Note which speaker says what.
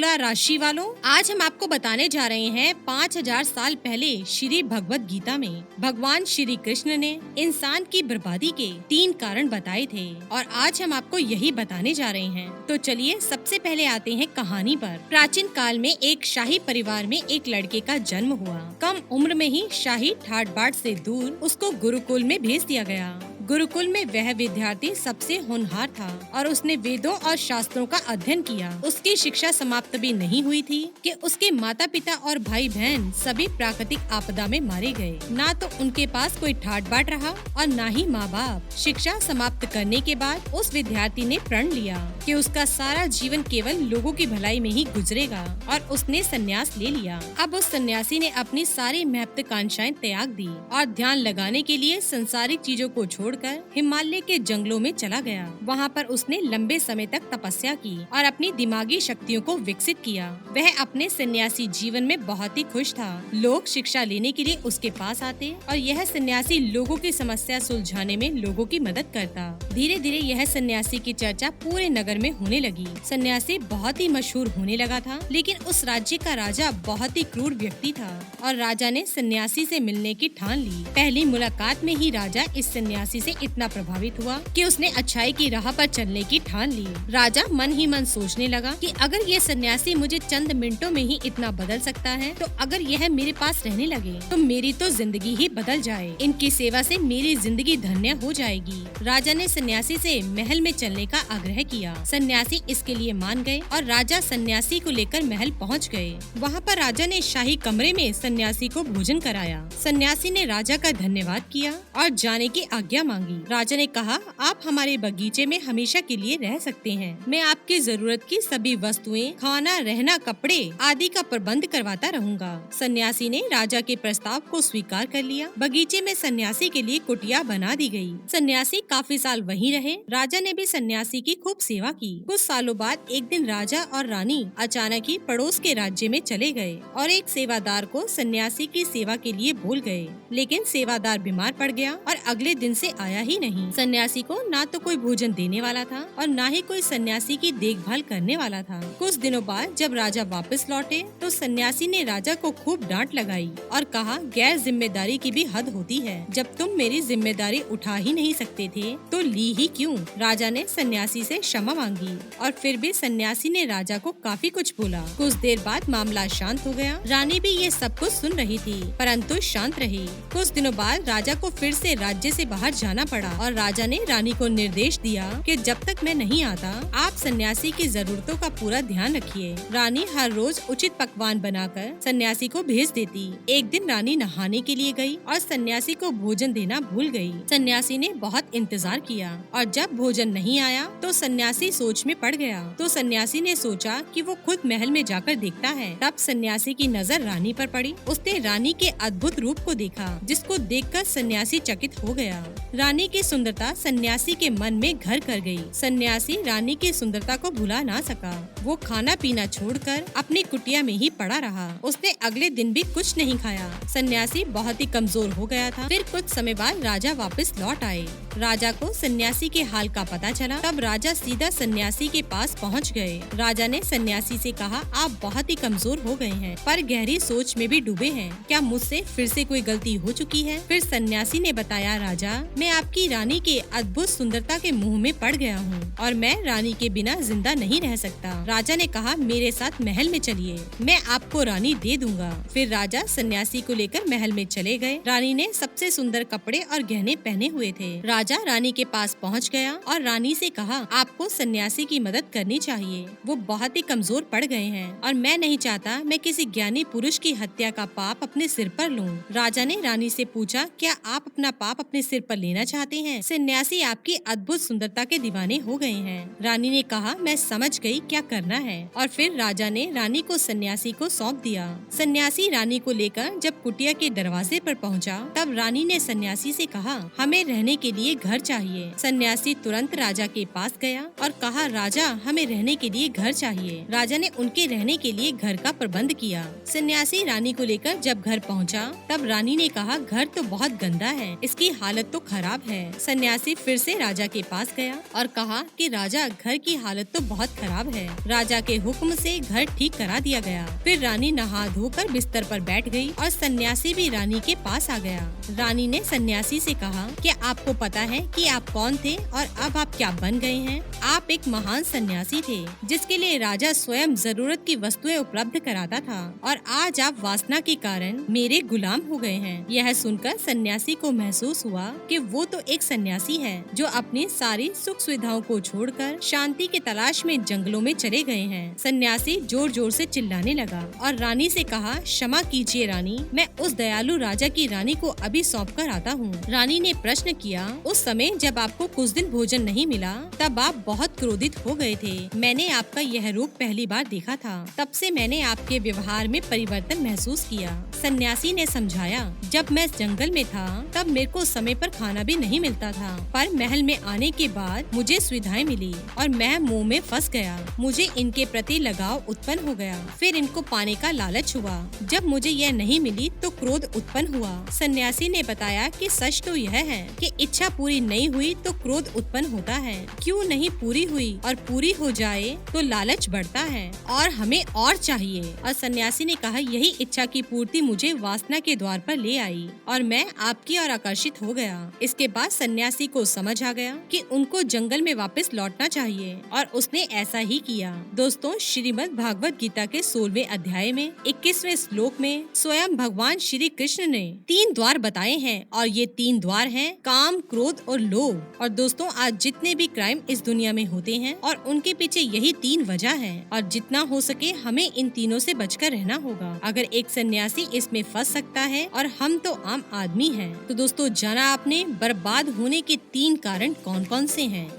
Speaker 1: तुला राशि वालों, आज हम आपको बताने जा रहे हैं 5000 साल पहले श्री भगवत गीता में भगवान श्री कृष्ण ने इंसान की बर्बादी के 3 कारण बताए थे और आज हम आपको यही बताने जा रहे हैं। तो चलिए सबसे पहले आते हैं कहानी पर। प्राचीन काल में एक शाही परिवार में एक लड़के का जन्म हुआ। कम उम्र में ही शाही ठाट बाट से दूर उसको गुरुकुल में भेज दिया गया। गुरुकुल में वह विद्यार्थी सबसे होनहार था और उसने वेदों और शास्त्रों का अध्ययन किया। उसकी शिक्षा समाप्त भी नहीं हुई थी कि उसके माता पिता और भाई बहन सभी प्राकृतिक आपदा में मारे गए। ना तो उनके पास कोई ठाट बाट रहा और ना ही माँ बाप। शिक्षा समाप्त करने के बाद उस विद्यार्थी ने प्रण लिया कि उसका सारा जीवन केवल लोगों की भलाई में ही गुजरेगा और उसने संन्यास ले लिया। अब उस सन्यासी ने अपनी सारी महत्वाकांक्षाएं त्याग दी और ध्यान लगाने के लिए संसारिक चीजों को छोड़ हिमालय के जंगलों में चला गया। वहाँ पर उसने लंबे समय तक तपस्या की और अपनी दिमागी शक्तियों को विकसित किया। वह अपने सन्यासी जीवन में बहुत ही खुश था। लोग शिक्षा लेने के लिए उसके पास आते और यह सन्यासी लोगों की समस्या सुलझाने में लोगों की मदद करता। धीरे धीरे यह सन्यासी की चर्चा पूरे नगर में होने लगी। सन्यासी बहुत ही मशहूर होने लगा था, लेकिन उस राज्य का राजा बहुत ही क्रूर व्यक्ति था और राजा ने सन्यासी से मिलने की ठान ली। पहली मुलाकात में ही राजा इस सन्यासी से इतना प्रभावित हुआ कि उसने अच्छाई की राह पर चलने की ठान ली। राजा मन ही मन सोचने लगा कि अगर ये सन्यासी मुझे चंद मिनटों में ही इतना बदल सकता है, तो अगर यह मेरे पास रहने लगे तो मेरी तो जिंदगी ही बदल जाए। इनकी सेवा से मेरी जिंदगी धन्य हो जाएगी। राजा ने सन्यासी से महल में चलने का आग्रह किया। सन्यासी इसके लिए मान गए और राजा सन्यासी को लेकर महल पहुँच गए। वहाँ पर राजा ने शाही कमरे में सन्यासी को भोजन कराया। सन्यासी ने राजा का धन्यवाद किया और जाने की आज्ञा मांगी। राजा ने कहा, आप हमारे बगीचे में हमेशा के लिए रह सकते हैं। मैं आपकी जरूरत की सभी वस्तुएं, खाना, रहना, कपड़े आदि का प्रबंध करवाता रहूंगा। सन्यासी ने राजा के प्रस्ताव को स्वीकार कर लिया। बगीचे में सन्यासी के लिए कुटिया बना दी गई। सन्यासी काफी साल वहीं रहे। राजा ने भी सन्यासी की खूब सेवा की। कुछ सालों बाद एक दिन राजा और रानी अचानक ही पड़ोस के राज्य में चले गए और एक सेवादार को सन्यासी की सेवा के लिए बोल गए, लेकिन सेवादार बीमार पड़ गया और अगले दिन से आया ही नहीं। सन्यासी को ना तो कोई भोजन देने वाला था और ना ही कोई सन्यासी की देखभाल करने वाला था। कुछ दिनों बाद जब राजा वापस लौटे तो सन्यासी ने राजा को खूब डांट लगाई और कहा, गैर जिम्मेदारी की भी हद होती है। जब तुम मेरी जिम्मेदारी उठा ही नहीं सकते थे तो ली ही क्यों? राजा ने सन्यासी से क्षमा मांगी और फिर भी सन्यासी ने राजा को काफी कुछ बोला। कुछ देर बाद मामला शांत हो गया। रानी भी ये सब कुछ सुन रही थी, परंतु शांत रही। कुछ दिनों बाद राजा को फिर से राज्य से बाहर जाना पड़ा और राजा ने रानी को निर्देश दिया कि जब तक मैं नहीं आता आप सन्यासी की जरूरतों का पूरा ध्यान रखिए। रानी हर रोज उचित पकवान बनाकर सन्यासी को भेज देती। एक दिन रानी नहाने के लिए गई और सन्यासी को भोजन देना भूल गई। सन्यासी ने बहुत इंतजार किया और जब भोजन नहीं आया तो सन्यासी सोच में पड़ गया। तो सन्यासी ने सोचा कि वो खुद महल में जाकर देखता है। तब सन्यासी की नजर रानी पर पड़ी। उसने रानी के अद्भुत रूप को देखा, जिसको देखकर सन्यासी चकित हो गया। रानी की सुंदरता सन्यासी के मन में घर कर गई। सन्यासी रानी की सुंदरता को भुला ना सका। वो खाना पीना छोड़कर अपनी कुटिया में ही पड़ा रहा। उसने अगले दिन भी कुछ नहीं खाया। सन्यासी बहुत ही कमजोर हो गया था। फिर कुछ समय बाद राजा वापस लौट आए। राजा को सन्यासी के हाल का पता चला। तब राजा सीधा सन्यासी के पास पहुंच गए। राजा ने सन्यासी से कहा, आप बहुत ही कमजोर हो गए हैं, पर गहरी सोच में भी डूबे हैं। क्या मुझसे फिर से कोई गलती हो चुकी है? फिर सन्यासी ने बताया, राजा, मैं आपकी रानी के अद्भुत सुंदरता के मुंह में पड़ गया हूँ और मैं रानी के बिना जिंदा नहीं रह सकता। राजा ने कहा, मेरे साथ महल में चलिए, मैं आपको रानी दे दूंगा। फिर राजा सन्यासी को लेकर महल में चले गए। रानी ने सबसे सुंदर कपड़े और गहने पहने हुए थे। राजा रानी के पास पहुँच गया और रानी से कहा, आपको सन्यासी की मदद करनी चाहिए। वो बहुत ही कमजोर पड़ गए हैं और मैं नहीं चाहता मैं किसी ज्ञानी पुरुष की हत्या का पाप अपने सिर पर लूं। राजा ने रानी से पूछा, क्या आप अपना पाप अपने सिर पर लेना चाहते हैं? सन्यासी आपकी अद्भुत सुंदरता के दीवाने हो गए हैं। रानी ने कहा, मैं समझ गई क्या करना है। और फिर राजा ने रानी को सन्यासी को सौंप दिया। सन्यासी रानी को लेकर जब कुटिया के दरवाजे पर पहुंचा, तब रानी ने सन्यासी से कहा, हमें रहने के लिए लिए घर चाहिए। सन्यासी तुरंत राजा के पास गया और कहा, राजा हमें रहने के लिए घर चाहिए। राजा ने उनके रहने के लिए घर का प्रबंध किया। सन्यासी रानी को लेकर जब घर पहुंचा, तब रानी ने कहा, घर तो बहुत गंदा है, इसकी हालत तो खराब है। सन्यासी फिर से राजा के पास गया और कहा कि राजा घर की हालत तो बहुत खराब है। राजा के हुक्म से घर ठीक करा दिया गया। फिर रानी नहा धोकर बिस्तर पर बैठ गई और सन्यासी भी रानी के पास आ गया। रानी ने सन्यासी से कहा, क्या आपको पता है कि आप कौन थे और अब आप क्या बन गए हैं? आप एक महान सन्यासी थे जिसके लिए राजा स्वयं जरूरत की वस्तुएं उपलब्ध कराता था और आज आप वासना के कारण मेरे गुलाम हो गए हैं। यह सुनकर सन्यासी को महसूस हुआ कि वो तो एक सन्यासी है जो अपनी सारी सुख सुविधाओं को छोड़कर शांति की तलाश में जंगलों में चले गए हैं। सन्यासी जोर जोर से चिल्लाने लगा और रानी से कहा, क्षमा कीजिए रानी, मैं उस दयालु राजा की रानी को अभी सौंप कर आता हूँ। रानी ने प्रश्न किया, उस समय जब आपको कुछ दिन भोजन नहीं मिला तब आप बहुत क्रोधित हो गए थे। मैंने आपका यह रूप पहली बार देखा था, तब से मैंने आपके व्यवहार में परिवर्तन महसूस किया। सन्यासी ने समझाया, जब मैं जंगल में था तब मेरे को समय पर खाना भी नहीं मिलता था, पर महल में आने के बाद मुझे सुविधाएं मिली और मैं मुंह में फंस गया। मुझे इनके प्रति लगाव उत्पन्न हो गया, फिर इनको पाने का लालच हुआ। जब मुझे यह नहीं मिली तो क्रोध उत्पन्न हुआ। सन्यासी ने बताया कि सच तो यह है कि इच्छा पूरी नहीं हुई तो क्रोध उत्पन्न होता है, क्यों नहीं पूरी हुई और पूरी हो जाए तो लालच बढ़ता है और हमें और चाहिए। और सन्यासी ने कहा, यही इच्छा की पूर्ति मुझे वासना के द्वार पर ले आई और मैं आपकी ओर आकर्षित हो गया। इसके बाद सन्यासी को समझ आ गया कि उनको जंगल में वापस लौटना चाहिए और उसने ऐसा ही किया। दोस्तों, श्रीमद् भागवत गीता के 16वें अध्याय में 21वें श्लोक में स्वयं भगवान श्री कृष्ण ने 3 द्वार बताए हैं और ये 3 द्वार हैं काम, क्रोध और लोभ। और दोस्तों, आज जितने भी क्राइम इस दुनिया में होते हैं और उनके पीछे यही 3 वजह है और जितना हो सके हमें इन तीनों से बचकर रहना होगा। अगर एक सन्यासी इसमें फंस सकता है और हम तो आम आदमी हैं। तो दोस्तों, जाना आपने बर्बाद होने के 3 कारण कौन कौन से हैं?